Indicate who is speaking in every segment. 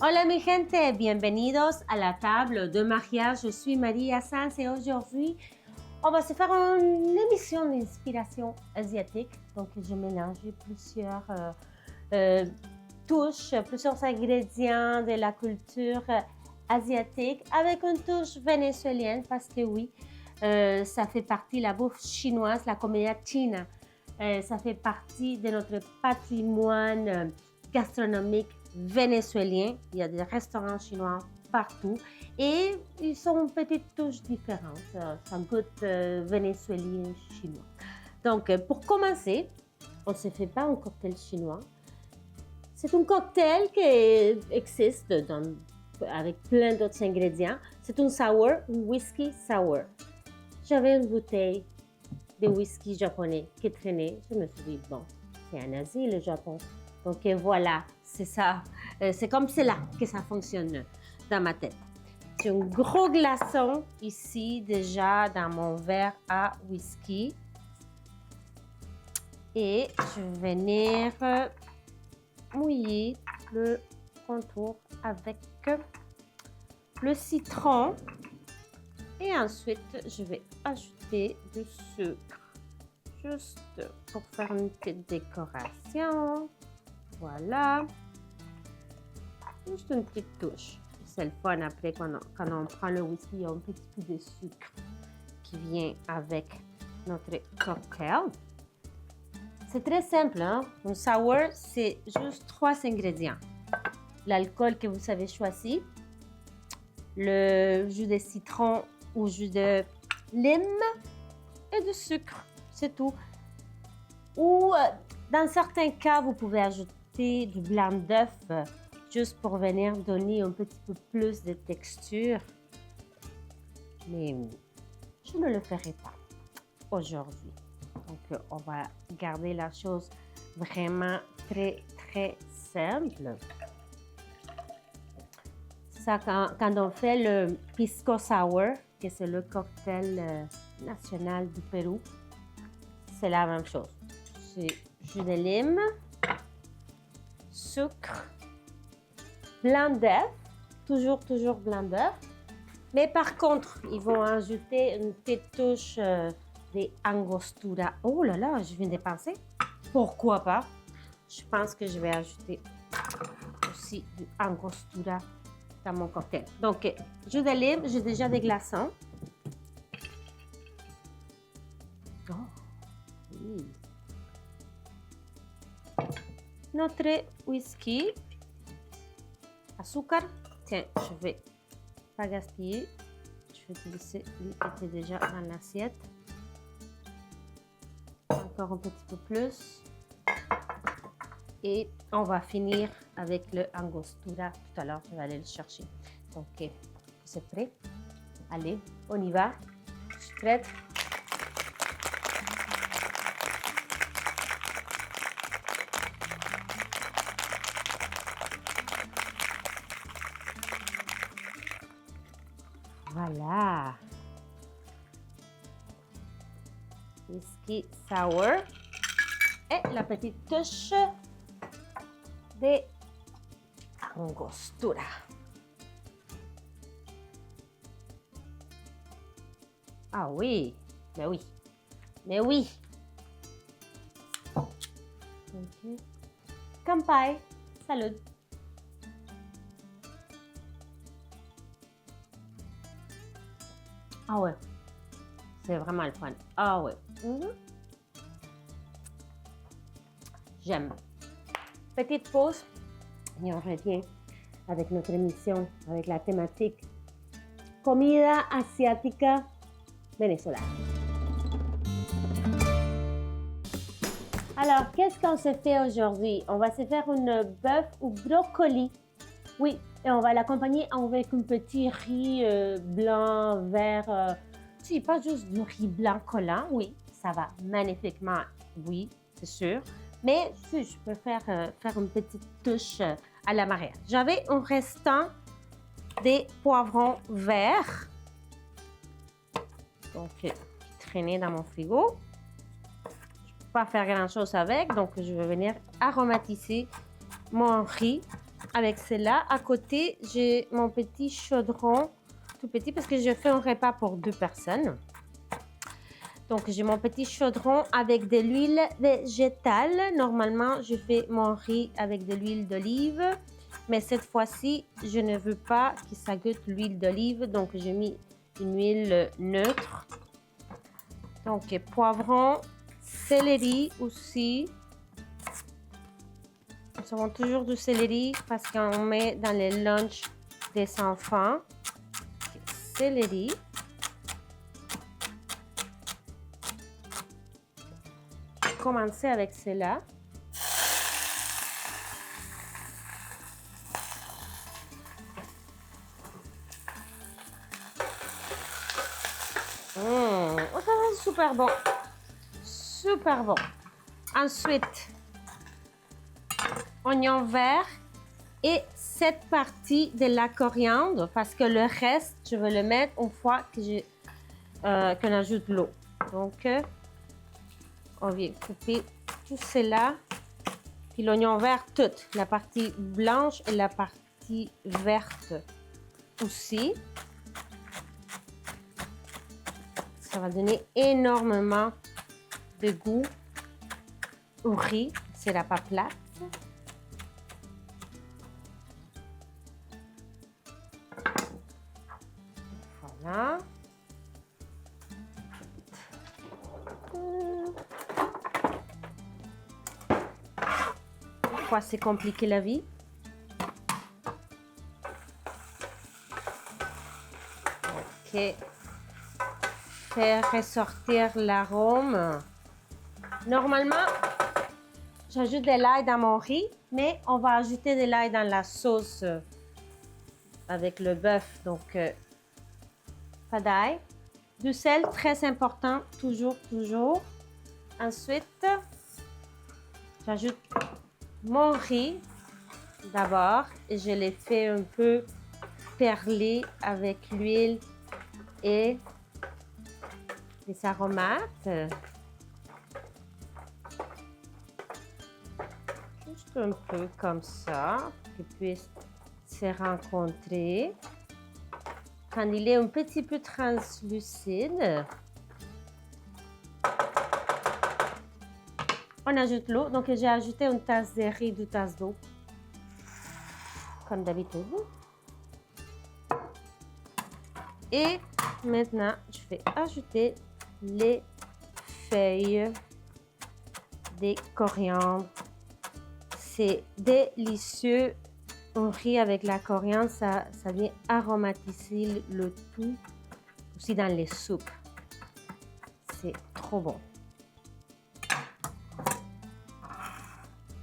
Speaker 1: Hola mi gente, bienvenidos à la table de mariage. Je suis Maria Sanz et aujourd'hui, on va se faire une émission d'inspiration asiatique. Donc, je mélange plusieurs touches, plusieurs ingrédients de la culture asiatique avec une touche vénézuélienne parce que oui, ça fait partie de la bouffe chinoise, la comida china. Ça fait partie de notre patrimoine gastronomique vénézuélien. Il y a des restaurants chinois partout et ils sont une petite touche différente. Ça goûte vénézuélien chinois. Donc, pour commencer, on ne se fait pas un cocktail chinois. C'est un cocktail qui existe avec plein d'autres ingrédients. C'est un sour, un whisky sour. J'avais une bouteille de whisky japonais qui traînait. Je me suis dit, bon, c'est en Asie, le Japon. Donc voilà, c'est ça. C'est comme cela que ça fonctionne dans ma tête. J'ai un gros glaçon ici déjà dans mon verre à whisky. Et je vais venir mouiller le contour avec le citron. Et ensuite, je vais ajouter du sucre, juste pour faire une petite décoration. Voilà. Juste une petite touche. C'est le fun après, quand on prend le whisky, il y a un petit peu de sucre qui vient avec notre cocktail. C'est très simple, hein? Un sour, c'est juste 3 ingrédients. L'alcool que vous avez choisi, le jus de citron ou jus de lime et du sucre. C'est tout. Ou dans certains cas, vous pouvez ajouter du blanc d'œuf juste pour venir donner un petit peu plus de texture. Mais je ne le ferai pas aujourd'hui. Donc, on va garder la chose vraiment très, très simple. Ça, quand on fait le pisco sour, que c'est le cocktail national du Pérou, c'est la même chose. C'est jus de lime, sucre, blanc d'œuf, toujours blanc d'œuf. Mais par contre, ils vont ajouter une petite touche de angostura. Oh là là, je viens de penser. Pourquoi pas? Je pense que je vais ajouter aussi du angostura dans mon cocktail. Donc, jus de lime, j'ai déjà des glaçons. Oh, oui. Notre whisky, azúcar. Tiens, je vais pas gaspiller. Je vais glisser, lui était déjà dans l'assiette. Encore un petit peu plus. Et on va finir avec le angostura tout à l'heure. Je vais aller le chercher. Donc, vous êtes prêts? Allez, on y va. Je suis prête. Voilà. Whisky sour. Et la petite touche de angostura. Ah oui, mais oui, mais oui. Okay. Kanpai, salut. Ah ouais, c'est vraiment le fun. Ah ouais. J'aime. Petite pause et on revient avec notre émission, avec la thématique Comida asiática vénézolaine. Alors, qu'est-ce qu'on se fait aujourd'hui? On va se faire une bœuf au brocoli. Oui, et on va l'accompagner avec un petit riz blanc, vert. Si, pas juste du riz blanc collant. Oui, ça va magnifiquement. Oui, c'est sûr. Mais si, je peux faire une petite touche à la mariage. J'avais un restant des poivrons verts. Donc, qui traînaient dans mon frigo. Je ne peux pas faire grand-chose avec. Donc, je vais venir aromatiser mon riz avec cela. À côté, j'ai mon petit chaudron, tout petit, parce que je fais un repas pour 2 personnes. Donc, j'ai mon petit chaudron avec de l'huile végétale. Normalement, je fais mon riz avec de l'huile d'olive. Mais cette fois-ci, je ne veux pas que ça goûte l'huile d'olive. Donc, j'ai mis une huile neutre. Donc, poivron, céleri aussi. Nous avons toujours du céleri parce qu'on met dans les lunchs des enfants. Céleri. Je vais commencer avec cela. Oh, ça va super bon. Super bon. Ensuite, oignon vert et cette partie de la coriandre parce que le reste, je vais le mettre une fois que qu'on ajoute l'eau. Donc, on vient couper tout cela. Puis l'oignon vert, toute la partie blanche et la partie verte aussi. Ça va donner énormément de goût au riz. C'est la pâte plate. Voilà. Pourquoi c'est compliqué la vie? Ok. Faire ressortir l'arôme. Normalement, j'ajoute de l'ail dans mon riz, mais on va ajouter de l'ail dans la sauce avec le bœuf. Donc, pas d'ail. Du sel, très important, toujours, toujours. Ensuite, j'ajoute mon riz d'abord et je l'ai fait un peu perler avec l'huile et les aromates. Juste un peu comme ça, pour qu'ils puissent se rencontrer. Quand il est un petit peu translucide, on ajoute l'eau. Donc, j'ai ajouté une tasse de riz, 2 tasses d'eau, comme d'habitude. Et maintenant, je vais ajouter les feuilles de coriandre. C'est délicieux. Un riz avec la coriandre, ça vient aromatiser le tout aussi dans les soupes. C'est trop bon.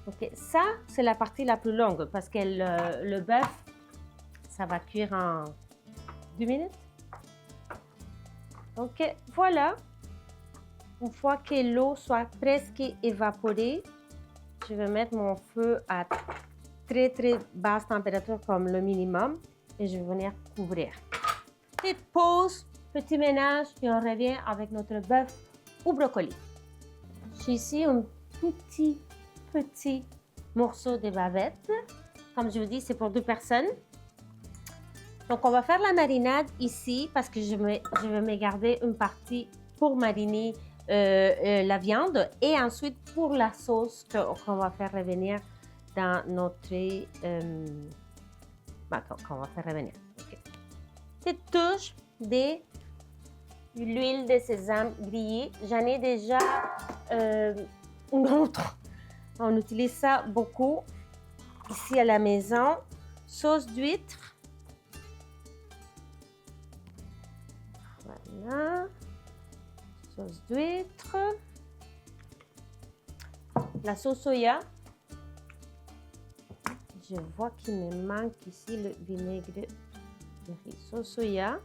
Speaker 1: Ok, ça, c'est la partie la plus longue parce que le bœuf, ça va cuire en 2 minutes. Donc, voilà. Une fois que l'eau soit presque évaporée, je vais mettre mon feu à très basse température comme le minimum et je vais venir couvrir. Petite pause, petit ménage et on revient avec notre bœuf au brocoli. J'ai ici un petit morceau de bavette. Comme je vous dis, c'est pour 2 personnes. Donc, on va faire la marinade ici parce que je vais me garder une partie pour mariner la viande et ensuite pour la sauce qu'on va faire revenir dans notre... qu'on va faire revenir. Okay. Petite touche de l'huile de sésame grillée. J'en ai déjà une autre. On utilise ça beaucoup ici à la maison. Sauce d'huître. Voilà. Sauce d'huître. La sauce soya. Je vois qu'il me manque ici le vinaigre de riz. Sauce soya.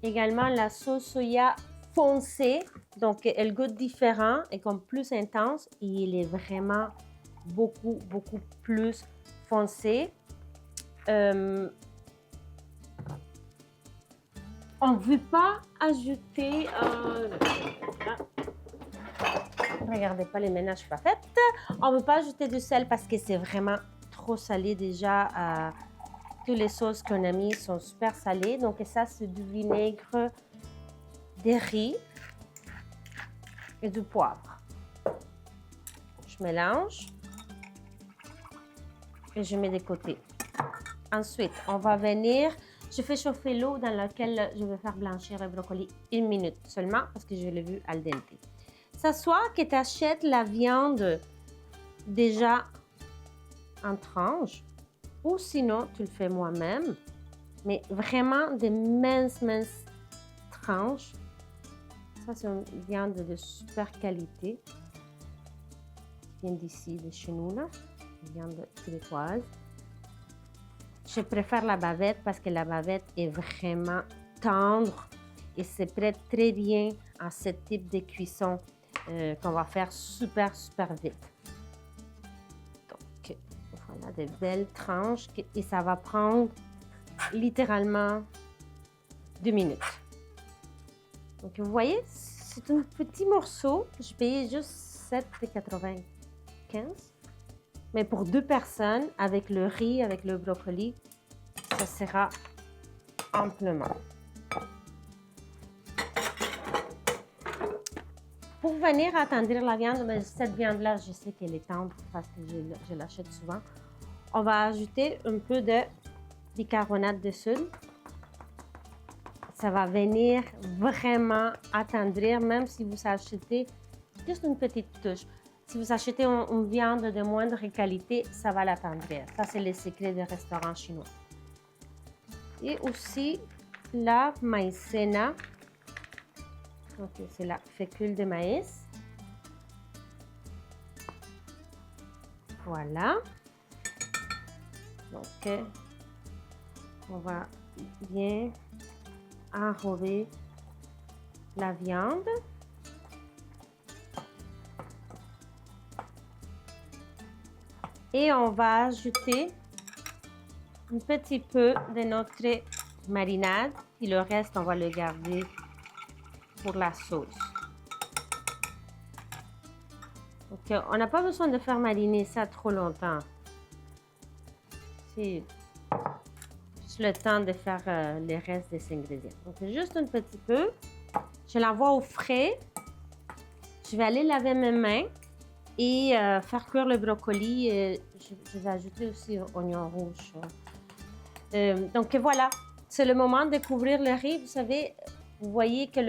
Speaker 1: Également la sauce soya foncée. Donc, elle goûte différent et comme plus intense. Et il est vraiment beaucoup plus foncé. On ne veut pas ajouter... regardez pas les ménages pas faites. On ne veut pas ajouter du sel parce que c'est vraiment trop salé déjà. Toutes les sauces qu'on a mis sont super salées. Donc ça, c'est du vinaigre, des riz et du poivre. Je mélange et je mets de côté. Ensuite, on va venir, je fais chauffer l'eau dans laquelle je vais faire blanchir le brocoli 1 minute seulement parce que je l'ai vu al dente. Ça soit que tu achètes la viande déjà en tranches ou sinon tu le fais moi-même, mais vraiment des minces tranches. Ça, c'est une viande de super qualité qui vient d'ici, de chez nous, là. Une viande québécoise. Je préfère la bavette parce que la bavette est vraiment tendre et se prête très bien à ce type de cuisson qu'on va faire super vite. Donc, voilà, de belles tranches et ça va prendre littéralement 2 minutes. Donc, vous voyez, c'est un petit morceau que je payais juste 7,95 $. Mais pour 2 personnes, avec le riz, avec le brocoli, ça sera amplement. Pour venir attendrir la viande, mais cette viande-là, je sais qu'elle est tendre parce que je l'achète souvent. On va ajouter un peu de bicarbonate de soude. Ça va venir vraiment attendrir, même si vous achetez juste une petite touche. Si vous achetez une viande de moindre qualité, ça va l'attendrir. Ça, c'est le secret des restaurants chinois. Et aussi la maïzena. Okay, c'est la fécule de maïs. Voilà. Donc, on va bien enrober la viande. Et on va ajouter un petit peu de notre marinade. Et le reste, on va le garder pour la sauce. Donc, on n'a pas besoin de faire mariner ça trop longtemps. C'est juste le temps de faire le reste des ingrédients. Donc, juste un petit peu. Je l'envoie au frais. Je vais aller laver mes mains et faire cuire le brocoli. Je vais ajouter aussi oignon rouge. Donc, voilà. C'est le moment de couvrir le riz. Vous savez, vous voyez que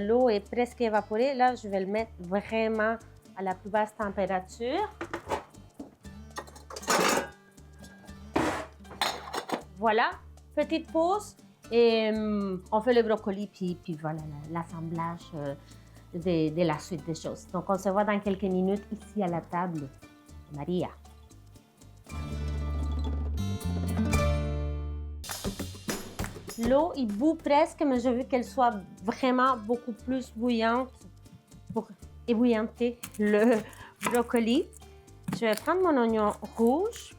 Speaker 1: l'eau est presque évaporée. Là, je vais le mettre vraiment à la plus basse température. Voilà, petite pause et on fait le brocoli puis voilà l'assemblage de la suite des choses. Donc, on se voit dans quelques minutes ici à la table. Maria. L'eau, il bout presque, mais je veux qu'elle soit vraiment beaucoup plus bouillante pour ébouillanter le brocoli. Je vais prendre mon oignon rouge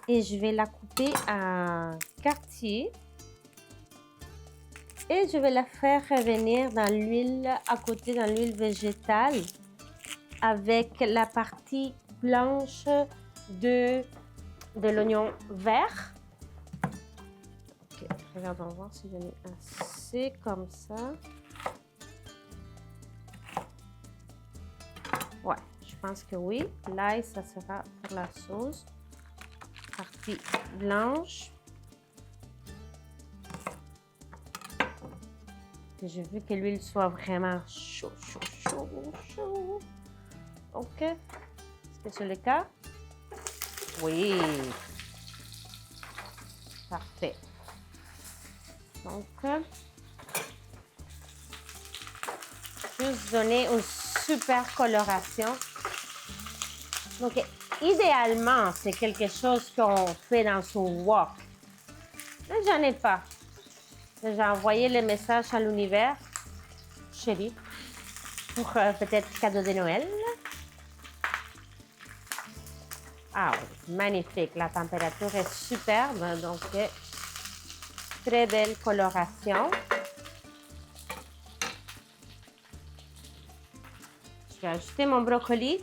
Speaker 1: et je vais la couper en quartiers. Et je vais la faire revenir dans l'huile, à côté dans l'huile végétale, avec la partie blanche de l'oignon vert. Ok, regardons voir si j'en ai assez comme ça. Ouais, je pense que oui. L'ail, ça sera pour la sauce. Partie blanche. Je veux que l'huile soit vraiment chaud. Ok. Est-ce que c'est le cas? Oui. Parfait. Donc, juste donner une super coloration. Donc, idéalement, c'est quelque chose qu'on fait dans son wok. Mais j'en ai pas. J'ai envoyé le message à l'univers, chérie, pour peut-être cadeau de Noël. Ah oui, magnifique. La température est superbe, donc très belle coloration. Je vais ajouter mon brocoli.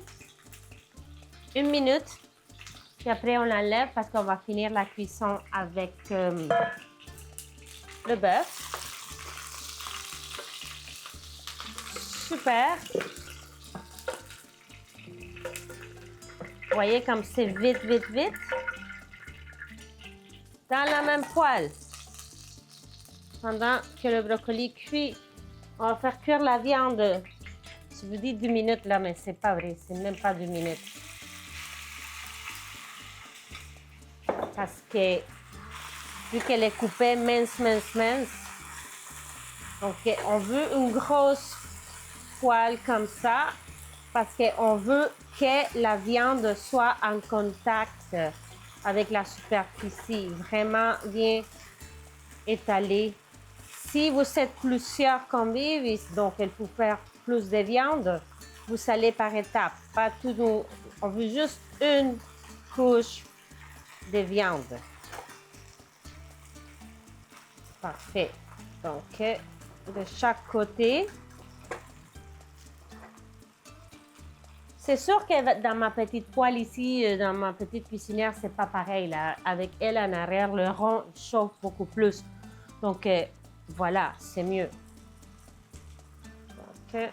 Speaker 1: 1 minute Puis après, on l'enlève parce qu'on va finir la cuisson avec le bœuf. Super. Vous voyez comme c'est vite, vite, vite. Dans la même poêle. Pendant que le brocoli cuit, on va faire cuire la viande. Je vous dis 2 minutes là, mais c'est pas vrai, c'est même pas 2 minutes. Parce que vu qu'elle est coupée mince, mince, mince, donc on veut une grosse poêle comme ça parce qu'on veut que la viande soit en contact avec la superficie, vraiment bien étalée. Si vous êtes plusieurs convives, donc il faut faire plus de viande, vous allez par étapes. Pas tout, on veut juste une couche de viande. Parfait. Donc, de chaque côté. C'est sûr que dans ma petite poêle ici, dans ma petite cuisinière, c'est pas pareil. Là. Avec elle en arrière, le rond chauffe beaucoup plus. Donc, voilà, c'est mieux. Donc,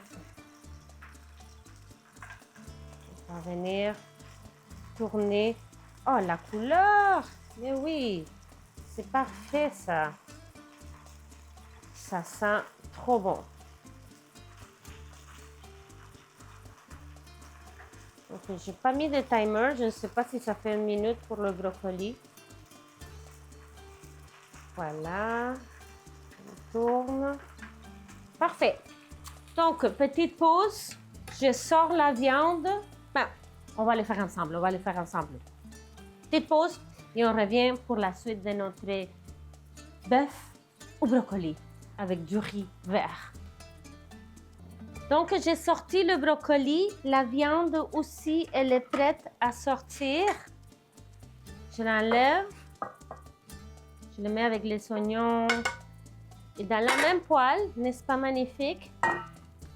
Speaker 1: on va venir tourner. Oh, la couleur! Mais oui, c'est parfait ça. Ça sent trop bon. Ok, j'ai pas mis de timer. Je ne sais pas si ça fait 1 minute pour le brocoli. Voilà. On tourne. Parfait. Donc, petite pause. Je sors la viande. Ben, on va le faire ensemble. On va le faire ensemble. Petite pause et on revient pour la suite de notre bœuf au brocoli avec du riz vert. Donc, j'ai sorti le brocoli. La viande aussi, elle est prête à sortir. Je l'enlève. Je le mets avec les oignons. Et dans la même poêle, n'est-ce pas magnifique?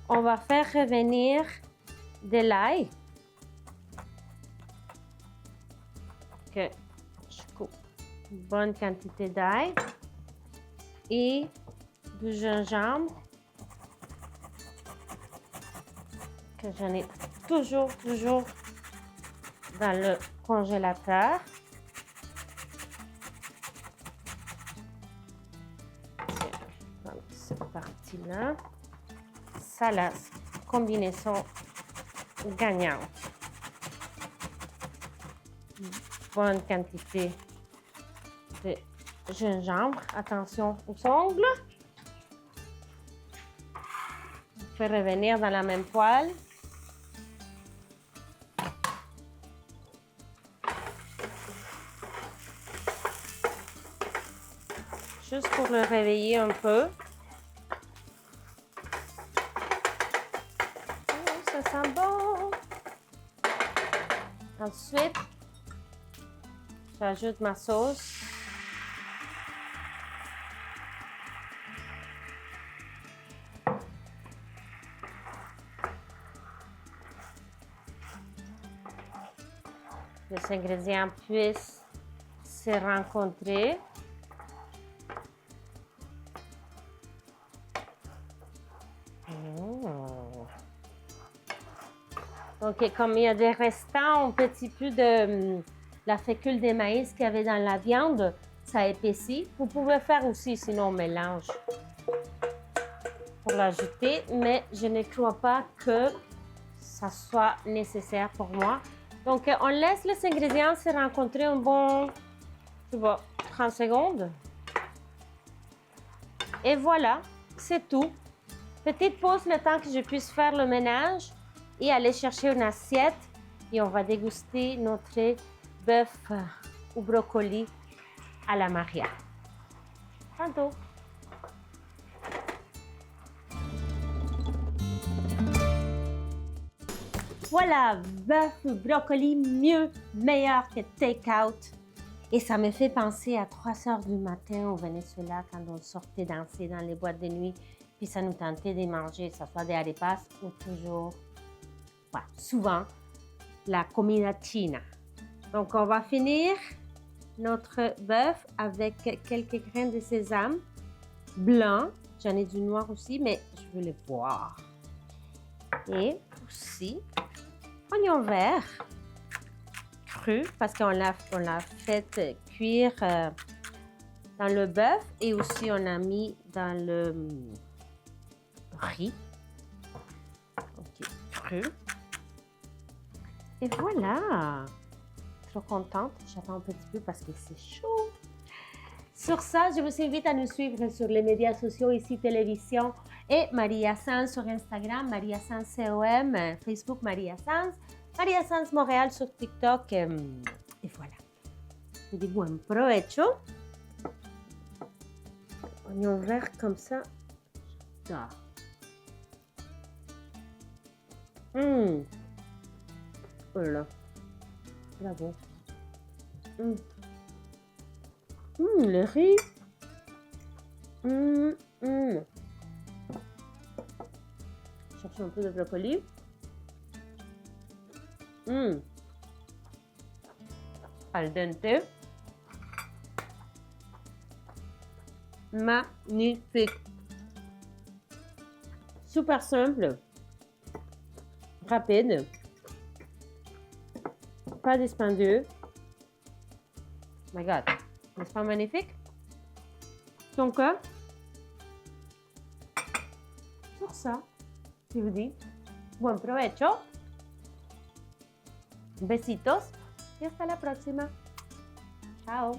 Speaker 1: On va faire revenir de l'ail. Que je coupe une bonne quantité d'ail. Et du gingembre. Que j'en ai toujours dans le congélateur. Donc, cette partie-là. Ça, la combinaison gagnante. Bonne quantité de gingembre. Attention aux ongles. On fait revenir dans la même poêle. Juste pour le réveiller un peu. Oh, ça sent bon. Ensuite, j'ajoute ma sauce. Les ingrédients puissent se rencontrer. Donc, comme il y a des restants, un petit peu de la fécule de maïs qu'il y avait dans la viande, ça épaissit. Vous pouvez faire aussi, sinon on mélange pour l'ajouter, mais je ne crois pas que ça soit nécessaire pour moi. Donc, on laisse les ingrédients se rencontrer un bon, tu vois, 30 secondes. Et voilà, c'est tout. Petite pause le temps que je puisse faire le ménage et aller chercher une assiette. Et on va déguster notre bœuf au brocoli à la Maria. Tantôt. Voilà, bœuf au brocoli mieux, meilleur que take-out. Et ça me fait penser à 3 heures du matin au Venezuela quand on sortait danser dans les boîtes de nuit. Puis ça nous tentait de manger, que ce soit des arepas ou toujours, souvent, la comida china.
Speaker 2: Donc, on va finir notre bœuf avec quelques grains de sésame blanc. J'en ai du noir aussi, mais je veux les voir. Et aussi, oignon vert cru, parce qu'on l'a fait cuire dans le bœuf et aussi on a mis dans le riz. Ok, cru. Et voilà! Trop contente. J'attends un petit peu parce que c'est chaud. Sur ça, je vous invite à nous suivre sur les médias sociaux, ici télévision et Maria Sanz sur Instagram, Maria Sanz COM, Facebook Maria Sanz Montréal sur TikTok. Et voilà. Je vous dis buen provecho. Oignon vert comme ça. J'adore. Oh là là. Bravo. Le riz. Cherche un peu de brocoli. Al dente. Magnifique. Super simple. Rapide. Pas dispendieux. Oh my God. N'est-ce pas magnifique? Donc, sur ça, je vous dis buen provecho. Besitos y hasta la próxima. Chao.